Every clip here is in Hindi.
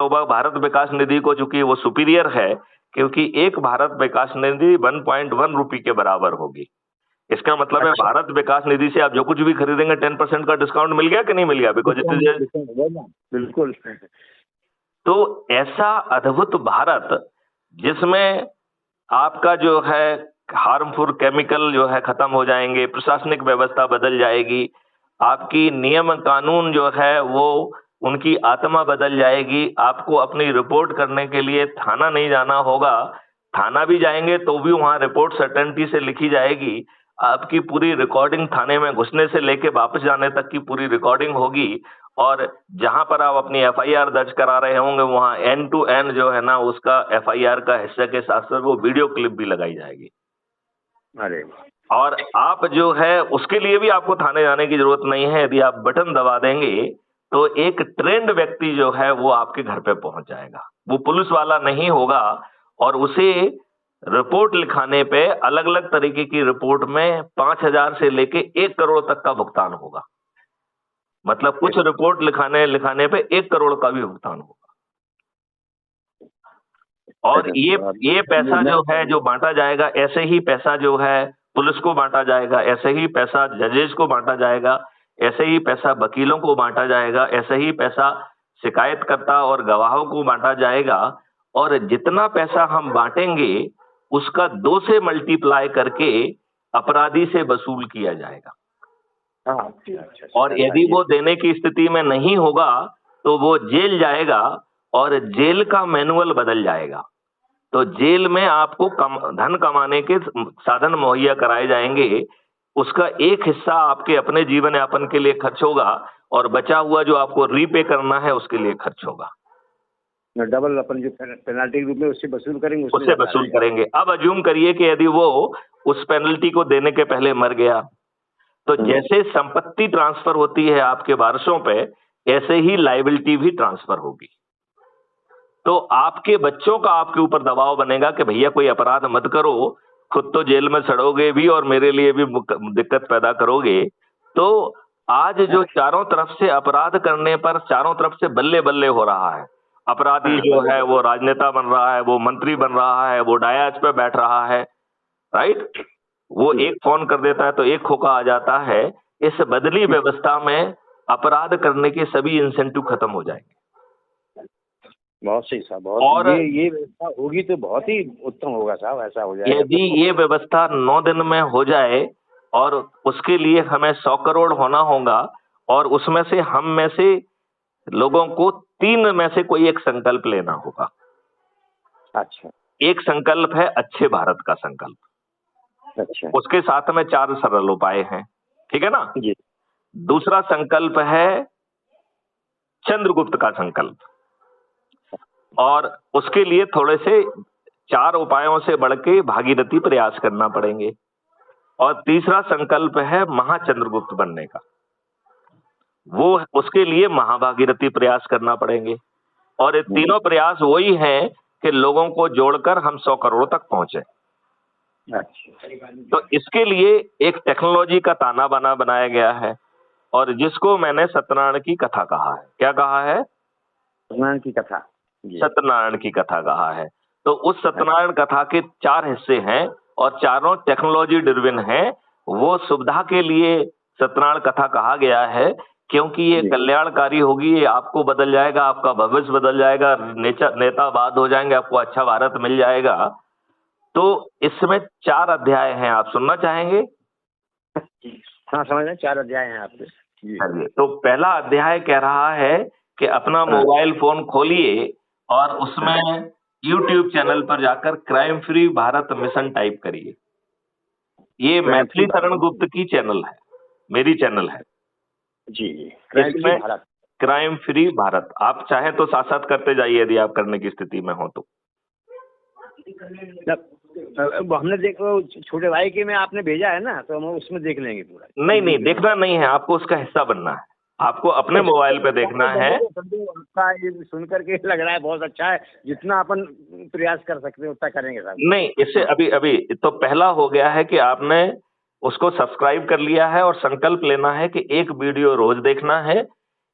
तो भारत विकास निधि को, चूंकि वो सुपीरियर है, क्योंकि एक भारत विकास निधि 1.1 रुपए के बराबर होगी। इसका मतलब है अच्छा। भारत विकास निधि से आप जो कुछ भी खरीदेंगे 10% का डिस्काउंट मिल गया कि नहीं मिल गया? बिकॉज इट इज, बिल्कुल। तो ऐसा अद्भुत भारत जिसमें आपका जो है हार्मफुल केमिकल जो है खत्म हो जाएंगे, प्रशासनिक व्यवस्था बदल जाएगी, आपकी नियम कानून जो है वो उनकी आत्मा बदल जाएगी। आपको अपनी रिपोर्ट करने के लिए थाना नहीं जाना होगा, थाना भी जाएंगे तो भी वहां रिपोर्ट सर्टेनिटी से लिखी जाएगी। आपकी पूरी रिकॉर्डिंग थाने में घुसने से लेके वापस जाने तक की पूरी रिकॉर्डिंग होगी, और जहां पर आप अपनी एफआईआर दर्ज करा रहे होंगे वहां एंड टू एंड जो है ना उसका एफआईआर का हिस्से के साथ साथ वो वीडियो क्लिप भी लगाई जाएगी। अरे और आप जो है उसके लिए भी आपको थाने जाने की जरूरत नहीं है। यदि आप बटन दबा देंगे तो एक ट्रेंड व्यक्ति जो है वो आपके घर पे पहुंच जाएगा। वो पुलिस वाला नहीं होगा, और उसे रिपोर्ट लिखाने पे अलग अलग तरीके की रिपोर्ट में 5,000 से लेके 1 करोड़ तक का भुगतान होगा। मतलब कुछ रिपोर्ट लिखाने पे 1 करोड़ का भी भुगतान होगा। और ये पैसा जो है जो बांटा जाएगा, ऐसे ही पैसा जो है पुलिस को बांटा जाएगा, ऐसे ही पैसा जजेस को बांटा जाएगा, ऐसे ही पैसा वकीलों को बांटा जाएगा, ऐसे ही पैसा शिकायतकर्ता और गवाहों को बांटा जाएगा। और जितना पैसा हम बांटेंगे उसका 2 से मल्टीप्लाई करके अपराधी से वसूल किया जाएगा। और यदि वो देने की स्थिति में नहीं होगा तो वो जेल जाएगा, और जेल का मैनुअल बदल जाएगा। तो जेल में आपको धन कमाने के साधन मुहैया कराए जाएंगे, उसका एक हिस्सा आपके अपने जीवन यापन के लिए खर्च होगा, और बचा हुआ जो आपको रीपे करना है उसके लिए खर्च होगा। डबल अपन जो पेनल्टी रूप में उससे वसूल करेंगे, उससे वसूल करेंगे। अब अज्यूम करिए कि यदि वो उस पेनल्टी को देने के पहले मर गया, तो जैसे संपत्ति ट्रांसफर होती है आपके वारसों पे, ऐसे ही लायबिलिटी भी ट्रांसफर होगी। तो आपके बच्चों का आपके ऊपर दबाव बनेगा कि भैया कोई अपराध मत करो, खुद तो जेल में सड़ोगे भी और मेरे लिए भी दिक्कत पैदा करोगे। तो आज जो चारों तरफ से अपराध करने पर चारों तरफ से बल्ले बल्ले हो रहा है, अपराधी जो है वो राजनेता बन रहा है, वो मंत्री बन रहा है, वो डायाज पे बैठ रहा है, राइट? वो एक फोन कर देता है तो एक खोखा आ जाता है। इस बदली व्यवस्था में अपराध करने के सभी इंसेंटिव खत्म हो जाएंगे। बहुत सही साहब, बहुत। और ये व्यवस्था होगी तो बहुत ही उत्तम होगा साहब, ऐसा हो जाए। यदि ये व्यवस्था 9 दिन में हो जाए, और उसके लिए हमें 100 करोड़ होना होगा, और उसमें से हम में से लोगों को 3 में से कोई एक संकल्प लेना होगा। अच्छा। एक संकल्प है अच्छे भारत का संकल्प। अच्छा। उसके साथ में 4 सरल उपाय हैं, ठीक है ना जी। दूसरा संकल्प है चंद्रगुप्त का संकल्प, और उसके लिए थोड़े से 4 उपायों से बढ़ के भागीरथी प्रयास करना पड़ेंगे। और तीसरा संकल्प है महाचंद्रगुप्त बनने का, वो उसके लिए महाभागीरथी प्रयास करना पड़ेंगे। और ये तीनों प्रयास वही हैं कि लोगों को जोड़कर हम 100 करोड़ तक पहुंचे। तो इसके लिए एक टेक्नोलॉजी का ताना बाना बनाया गया है, और जिसको मैंने सत्यनारायण की कथा कहा है। क्या कहा है? सत्यनारायण की कथा। सत्यनारायण की कथा कहा है। तो उस सत्यनारायण कथा के 4 हिस्से हैं, और चारों टेक्नोलॉजी ड्रिवन हैं। वो सुविधा के लिए सत्यनारायण कथा कहा गया है, क्योंकि ये कल्याणकारी होगी, ये आपको बदल जाएगा, आपका भविष्य बदल जाएगा, नेतावाद हो जाएंगे, आपको अच्छा भारत मिल जाएगा। तो इसमें 4 अध्याय हैं, आप सुनना चाहेंगे? हाँ, समझ रहे, 4 अध्याय हैं आपके। तो पहला अध्याय कह रहा है कि अपना मोबाइल फोन खोलिए और उसमें YouTube चैनल पर जाकर crime free Bharat mission type करिए। ये मैथिली शरण गुप्त की चैनल है, मेरी चैनल है जी। Crime free Bharat. आप चाहे तो साथ साथ करते जाइए यदि आप करने की स्थिति में हो तो। हमने देखो छोटे भाई के में आपने भेजा है ना, तो हम उसमें देख लेंगे पूरा। नहीं, देखना नहीं है, आपको उसका हिस्सा बनना है, आपको अपने मोबाइल पे देखना है। आपका ये सुनकर के लग रहा है बहुत अच्छा है, जितना अपन प्रयास कर सकते हैं उतना करेंगे साहब। नहीं, इससे अभी तो पहला हो गया है कि आपने उसको सब्सक्राइब कर लिया है, और संकल्प लेना है कि एक वीडियो रोज देखना है।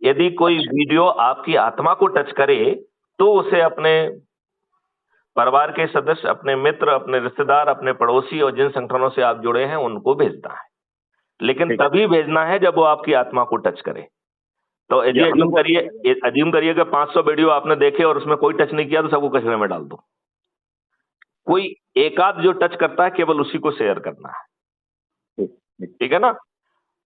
यदि कोई वीडियो आपकी आत्मा को टच करे तो उसे अपने परिवार के सदस्य, अपने मित्र, अपने रिश्तेदार, अपने पड़ोसी और जिन संगठनों से आप जुड़े हैं उनको भेजना है। लेकिन तभी भेजना है जब वो आपकी आत्मा को टच करे। तो अज्यूम करिए कि 500 वीडियो आपने देखे और उसमें कोई टच नहीं किया तो सबको कचरे में डाल दो। कोई एक आध जो टच करता है केवल उसी को शेयर करना है, ठीक है ना।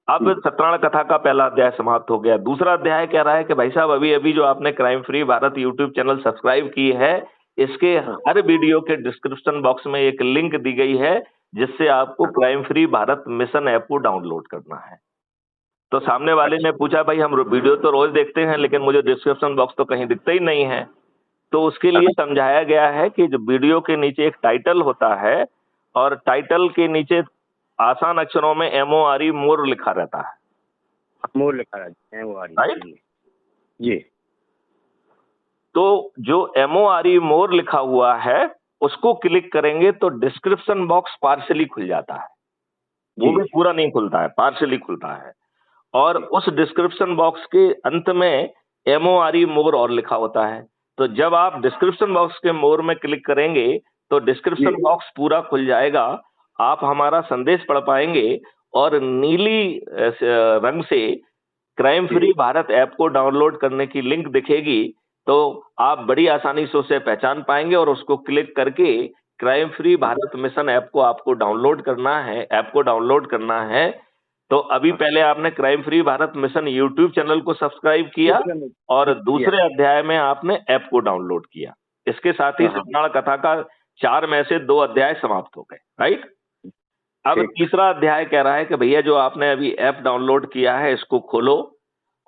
अब सत्यनारायण कथा का पहला अध्याय समाप्त हो गया। दूसरा अध्याय कह रहा है कि भाई साहब अभी अभी जो आपने crime free Bharat YouTube channel subscribe की है, इसके हर वीडियो के डिस्क्रिप्शन बॉक्स में एक लिंक दी गई है जिससे आपको crime free Bharat mission app को डाउनलोड करना है। तो सामने वाले ने पूछा भाई हम वीडियो तो रोज देखते हैं लेकिन मुझे डिस्क्रिप्शन बॉक्स तो कहीं दिखता ही नहीं है। तो उसके लिए समझाया गया है कि जो वीडियो के नीचे एक टाइटल होता है और टाइटल के नीचे आसान अक्षरों में MORE मोर लिखा रहता है। मोर लिखा रहता है, MORE, राइट जी। तो जो MORE मोर लिखा हुआ है उसको क्लिक करेंगे तो डिस्क्रिप्शन बॉक्स पार्शियली खुल जाता है, वो भी पूरा नहीं खुलता है, पार्शियली खुलता है। और उस डिस्क्रिप्शन बॉक्स के अंत में MORE मोर और लिखा होता है। तो जब आप डिस्क्रिप्शन बॉक्स के मोर में क्लिक करेंगे तो डिस्क्रिप्शन बॉक्स पूरा खुल जाएगा, आप हमारा संदेश पढ़ पाएंगे और नीली रंग से क्राइम फ्री भारत ऐप को डाउनलोड करने की लिंक दिखेगी। तो आप बड़ी आसानी से उसे पहचान पाएंगे और उसको क्लिक करके crime free Bharat mission app को आपको डाउनलोड करना है, ऐप को डाउनलोड करना है। तो अभी पहले आपने crime free Bharat mission YouTube channel को सब्सक्राइब किया और दूसरे अध्याय में आपने ऐप को डाउनलोड किया। इसके साथ ही सत्यनारायण कथा का 4 में से 2 अध्याय समाप्त हो गए, राइट। अब तीसरा अध्याय कह रहा है कि भैया जो आपने अभी ऐप डाउनलोड किया है इसको खोलो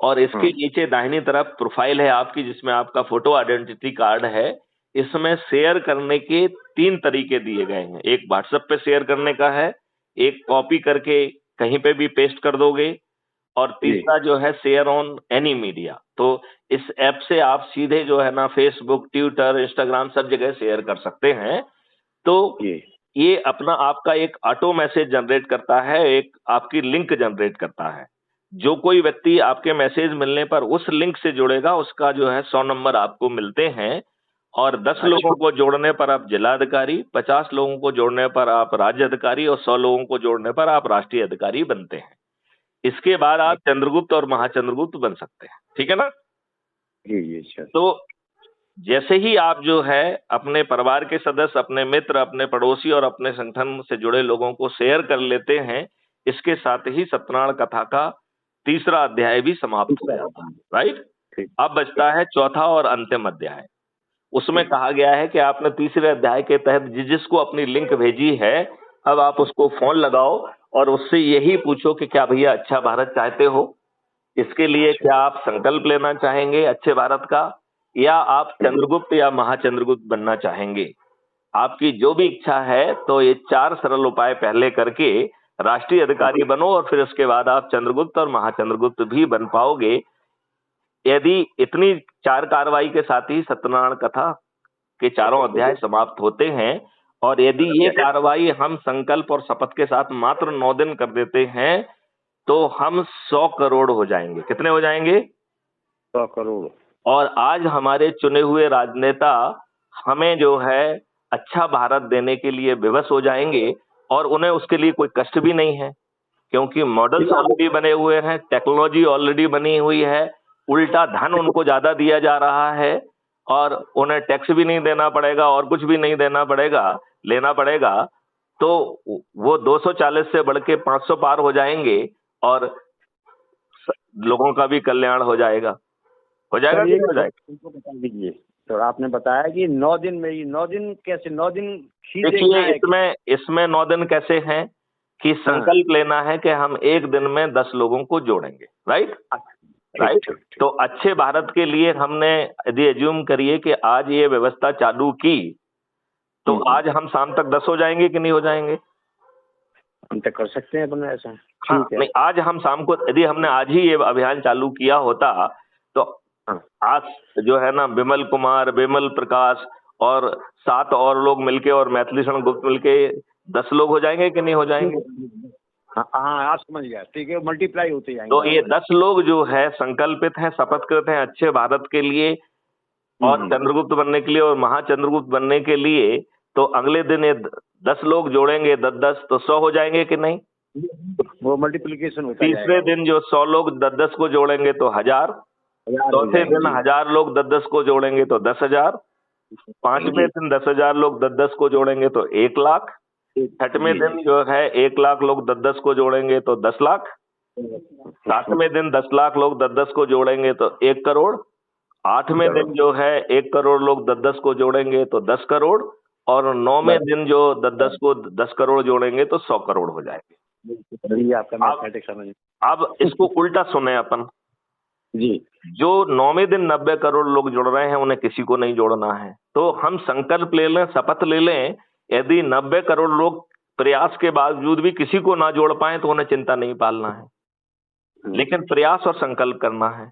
और इसके नीचे दाहिनी तरफ प्रोफाइल है आपकी जिसमें आपका फोटो आइडेंटिटी कार्ड है। इसमें शेयर करने के 3 तरीके दिए गए हैं। एक व्हाट्सएप पे शेयर करने का है, एक कॉपी करके कहीं पे भी पेस्ट कर दोगे और तीसरा जो है शेयर ऑन एनी मीडिया। तो इस ऐप से आप सीधे जो है ना फेसबुक, ट्विटर, इंस्टाग्राम सब जगह शेयर कर सकते हैं। तो ये अपना आपका एक ऑटो मैसेज जनरेट करता है, एक आपकी लिंक जनरेट करता है। जो कोई व्यक्ति आपके मैसेज मिलने पर उस लिंक से जुड़ेगा उसका जो है 100 नंबर आपको मिलते हैं और 10 लोगों को जोड़ने पर आप जिलाधिकारी, 50 लोगों को जोड़ने पर आप राज्य अधिकारी और 100 लोगों को जोड़ने पर आप राष्ट्रीय अधिकारी बनते हैं। इसके बाद आप चंद्रगुप्त और महाचंद्रगुप्त बन सकते हैं, ठीक है ना। जी सर। तो जैसे ही आप जो है अपने परिवार के सदस्य, अपने मित्र, अपने पड़ोसी और अपने संगठन से जुड़े लोगों को शेयर कर लेते हैं, इसके साथ ही सत्यनारायण कथा का तीसरा अध्याय भी समाप्त हो जाता है, राइट। अब बचता है चौथा और अंतिम अध्याय। उसमें कहा गया है कि आपने तीसरे अध्याय के तहत जिसको अपनी लिंक भेजी है अब आप उसको फोन लगाओ और उससे यही पूछो कि क्या भैया अच्छा भारत चाहते हो, इसके लिए क्या आप संकल्प लेना चाहेंगे अच्छे भारत का, या आप चंद्रगुप्त या महाचंद्रगुप्त बनना चाहेंगे। आपकी जो भी इच्छा है तो ये 4 सरल उपाय पहले करके राष्ट्रीय अधिकारी बनो और फिर उसके बाद आप चंद्रगुप्त और महाचंद्रगुप्त भी बन पाओगे। यदि इतनी 4 कार्रवाई के साथ ही सत्यनारायण कथा के चारों अध्याय समाप्त होते हैं और यदि ये कार्रवाई हम संकल्प और शपथ के साथ मात्र 9 दिन कर देते हैं तो हम 100 करोड़ हो जाएंगे। कितने हो जाएंगे? 100 करोड़। और आज हमारे चुने हुए राजनेता हमें जो है अच्छा भारत देने के लिए विवश हो जाएंगे और उन्हें उसके लिए कोई कष्ट भी नहीं है क्योंकि मॉडल्स ऑलरेडी बने हुए हैं, टेक्नोलॉजी ऑलरेडी बनी हुई है, उल्टा धन उनको ज्यादा दिया जा रहा है और उन्हें टैक्स भी नहीं देना पड़ेगा और कुछ भी नहीं लेना पड़ेगा। तो वो 240 से बढ़ के 500 पार हो जाएंगे और लोगों का भी कल्याण हो जाएगा कि नहीं हो जाएगा? उनको बता दीजिए। तो आपने बताया कि 9 दिन में ही 9 दिन कैसे 9 दिन देखिए इसमें 9 दिन कैसे हैं कि संकल्प लेना है कि हम एक दिन में 10 लोगों को जोड़ेंगे, राइट। तो अच्छे भारत के लिए हमने यदि एज्यूम करिए कि आज ये व्यवस्था चालू की तो आज हम शाम तक 10 हो जाएंगे कि नहीं हो जाएंगे? हम तक कर सकते हैं अपना ऐसा। हाँ, नहीं आज हम शाम को यदि हमने आज ही ये अभियान चालू किया होता तो आज जो है ना विमल कुमार, विमल प्रकाश और 7 और लोग मिलके और मैथिली शरण गुप्त मिलके 10 लोग हो जाएंगे कि नहीं हो जाएंगे? हाँ आप समझ गया, ठीक है, मल्टीप्लाई होते जाएंगे। तो ये 10 लोग जो है संकल्पित हैं, शपथकृत हैं अच्छे भारत के लिए और चंद्रगुप्त बनने के लिए और महाचंद्रगुप्त बनने के लिए तो अगले दिन ये 10 लोग जोड़ेंगे, 10-10 तो 100 हो जाएंगे कि नहीं? वो मल्टीप्लिकेशन होता तीसरे दिन जो 100 लोग 10-10 को जोड़ेंगे तो 1000, चौथे दिन 1000 लोग 10-10 को जोड़ेंगे तो 10,000, पांचवें दिन 10,000 लोग 10-10 को जोड़ेंगे तो 1 लाख, छठवें दिन जो है 1 लाख लोग 10-10 को जोड़ेंगे तो 10 लाख, सातवें दिन 10 लाख लोग 10-10 को जोड़ेंगे तो 1 करोड़, आठवें दिन जो है 1 करोड़ लोग 10-10 को जोड़ेंगे तो 10 करोड़, और 9वें दिन जो 10-10 को 10 करोड़ जोड़ेंगे तो 100 करोड़ हो जाएंगे। अब इसको उल्टा सुने अपन जी। जो 9वें दिन 90 करोड़ लोग जुड़ रहे हैं उन्हें किसी को नहीं जोड़ना है, तो हम संकल्प ले लें, शपथ ले लें, यदि 90 करोड़ लोग प्रयास के बावजूद भी किसी को ना जोड़ पाए तो उन्हें चिंता नहीं पालना है, लेकिन प्रयास और संकल्प करना है।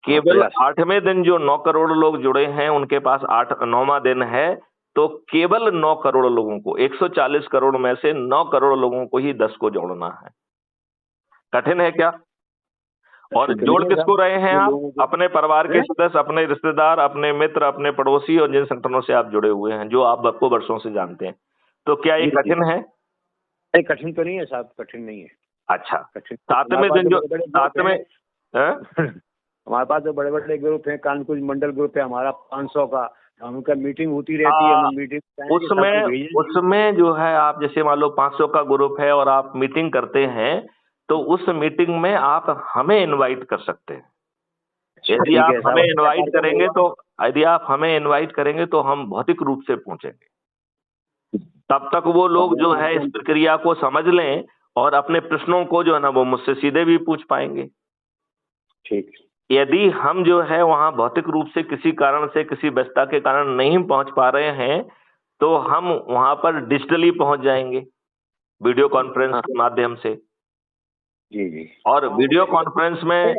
केवल 8वें दिन जो 9 करोड़ लोग जुड़े हैं उनके पास 9वां दिन है, तो केवल 9 करोड़ लोगों को, 140 करोड़ में से 9 करोड़ लोगों को ही 10 को जोड़ना है। कठिन है क्या? और जोड़ किसको रहे हैं आप? अपने परिवार के सदस्य, अपने रिश्तेदार, अपने मित्र, अपने पड़ोसी और जिन संगठनों से आप जुड़े हुए हैं, जो आप आपको वर्षों से जानते हैं। तो क्या ये कठिन है? नहीं, कठिन तो नहीं है साहब, कठिन नहीं है। अच्छा, सातवें दिन जो सातवें हमारे पास जो बड़े बड़े ग्रुप हैं, कानपुर मंडल ग्रुप है हमारा 500 का, उनका मीटिंग होती रहती है। मीटिंग उसमें जो है आप जैसे मान लो 500 का ग्रुप है और आप मीटिंग करते हैं, तो उस मीटिंग में आप हमें इनवाइट कर सकते हैं। यदि आप हमें इनवाइट करेंगे तो हम भौतिक रूप से पहुंचेंगे। तब तक वो लोग जो है इस प्रक्रिया को समझ लें और अपने प्रश्नों को जो है ना वो मुझसे सीधे भी पूछ पाएंगे। ठीक। यदि हम जो है वहां भौतिक रूप से किसी कारण से, किसी व्यस्तता के कारण नहीं पहुंच पा रहे हैं, तो हम वहां पर डिजिटली पहुंच जाएंगे, वीडियो कॉन्फ्रेंस के माध्यम से। जी। और वीडियो कॉन्फ्रेंस में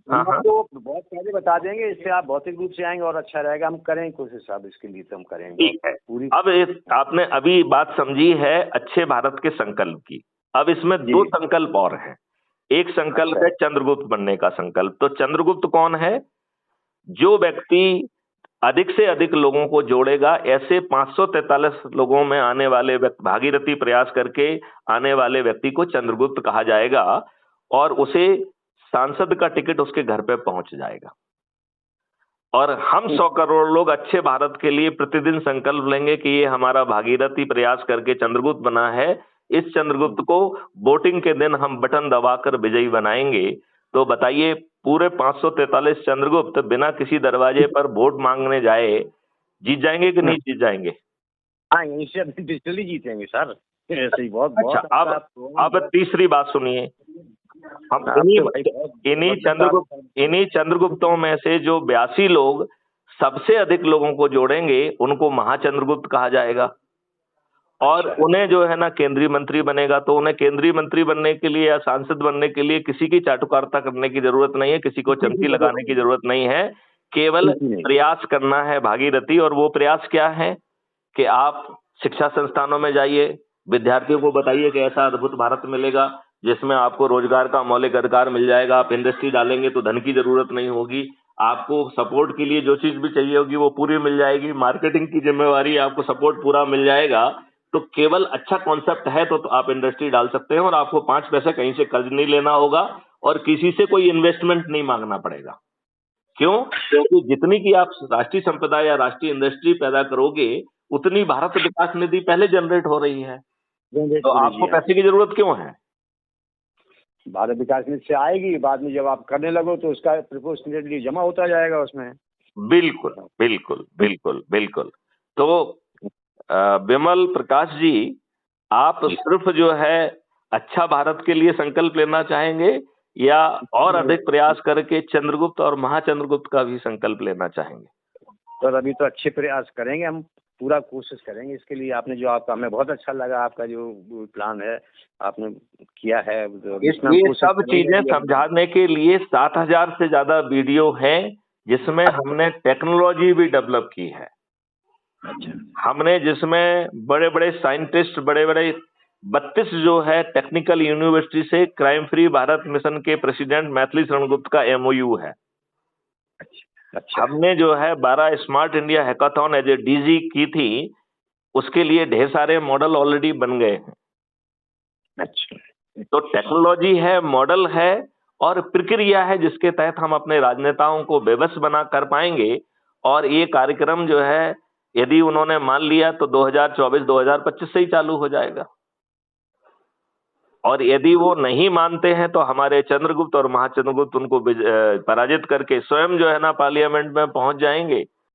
आपको बहुत पहले बता देंगे, इससे आप भौतिक रूप से आएंगे और अच्छा रहेगा। हम करें कोशिश साहब, इसके लिए तो हम करेंगे। ठीक है। अब आपने अभी बात समझी है अच्छे भारत के संकल्प की। अब इसमें 2 संकल्प और हैं। एक संकल्प है चंद्रगुप्त बनने का संकल्प। तो चंद्रगुप्त कौन है? जो व्यक्ति अधिक से अधिक लोगों को जोड़ेगा, ऐसे 543 लोगों में आने वाले भागीरथी प्रयास करके आने वाले व्यक्ति को चंद्रगुप्त कहा जाएगा, और उसे सांसद का टिकट उसके घर पे पहुंच जाएगा। और हम 100 करोड़ लोग अच्छे भारत के लिए प्रतिदिन संकल्प लेंगे कि ये हमारा भागीरथी प्रयास करके चंद्रगुप्त बना है। इस चंद्रगुप्त को वोटिंग के दिन हम बटन दबाकर विजयी बनाएंगे। तो बताइए, पूरे 543 चंद्रगुप्त बिना किसी दरवाजे पर वोट मांगने जाए जीत जाएंगे कि नहीं जीत जाएंगे? हाँ, डिजिटली जीतेंगे सर। ऐसे ही बहुत अच्छा। अब तीसरी बात सुनिए। हम इन्हीं चंद्रगुप्तों में से जो 82 लोग सबसे अधिक लोगों को जोड़ेंगे उनको महाचंद्रगुप्त कहा जाएगा। और उन्हें जो है ना केंद्रीय मंत्री बनेगा, तो उन्हें केंद्रीय मंत्री बनने के लिए या सांसद बनने के लिए किसी की चाटुकारिता करने की जरूरत नहीं है, किसी को चमकी लगाने की जरूरत नहीं है। केवल प्रयास करना है भागीरथी। और वो प्रयास क्या है कि आप शिक्षा संस्थानों में जाइए, विद्यार्थियों को बताइए कि ऐसा अद्भुत भारत मिलेगा जिसमें आपको रोजगार का मौलिक अधिकार मिल जाएगा। आप इंडस्ट्री डालेंगे तो धन की जरूरत नहीं होगी, आपको सपोर्ट के लिए जो चीज भी चाहिए होगी वो पूरी मिल जाएगी, मार्केटिंग की जिम्मेवारी, आपको सपोर्ट पूरा मिल जाएगा। तो केवल अच्छा कॉन्सेप्ट है तो आप इंडस्ट्री डाल सकते हैं, और आपको 5 पैसे कहीं से कर्ज नहीं लेना होगा और किसी से कोई इन्वेस्टमेंट नहीं मांगना पड़ेगा। क्यों? क्योंकि जितनी की आप राष्ट्रीय संपदा या राष्ट्रीय इंडस्ट्री पैदा करोगे उतनी भारत विकास निधि पहले जनरेट हो रही है, तो आपको पैसे की जरूरत क्यों है? भारत विकास निधि से आएगी, बाद में जब आप करने लगो तो उसका प्रोपोर्शनेटली जमा होता जाएगा उसमें। बिल्कुल बिल्कुल बिल्कुल बिल्कुल। तो विमल प्रकाश जी, आप सिर्फ जो है अच्छा भारत के लिए संकल्प लेना चाहेंगे या और अधिक प्रयास करके चंद्रगुप्त और महाचंद्रगुप्त का भी संकल्प लेना चाहेंगे? तो अभी तो अच्छे प्रयास करेंगे, हम पूरा कोशिश करेंगे इसके लिए। आपने जो आपका, हमें बहुत अच्छा लगा आपका जो प्लान है आपने किया है। ये सब चीजें समझाने के लिए 7000 से ज्यादा वीडियो हैं जिसमें हमने टेक्नोलॉजी भी डेवलप की है। हमने जिसमें बड़े बड़े साइंटिस्ट, बड़े बड़े 32 जो है टेक्निकल यूनिवर्सिटी से क्राइम फ्री भारत मिशन के प्रेसिडेंट मैथिली शरण गुप्त का MOU है। अच्छा हमने जो है 12 smart India hackathon as a DG की थी, उसके लिए ढेर सारे मॉडल ऑलरेडी बन गए हैं। अच्छा तो टेक्नोलॉजी है, मॉडल है और प्रक्रिया है जिसके तहत हम अपने राजनेताओं को बेबस बना कर पाएंगे। और ये कार्यक्रम जो है यदि उन्होंने मान लिया तो 2024-2025 से ही चालू हो जाएगा। और यदि वो नहीं मानते हैं तो हमारे चंद्रगुप्त और महाचंद्रगुप्त उनको पराजित करके स्वयं जो है ना पार्लियामेंट में पहुंच जाएंगे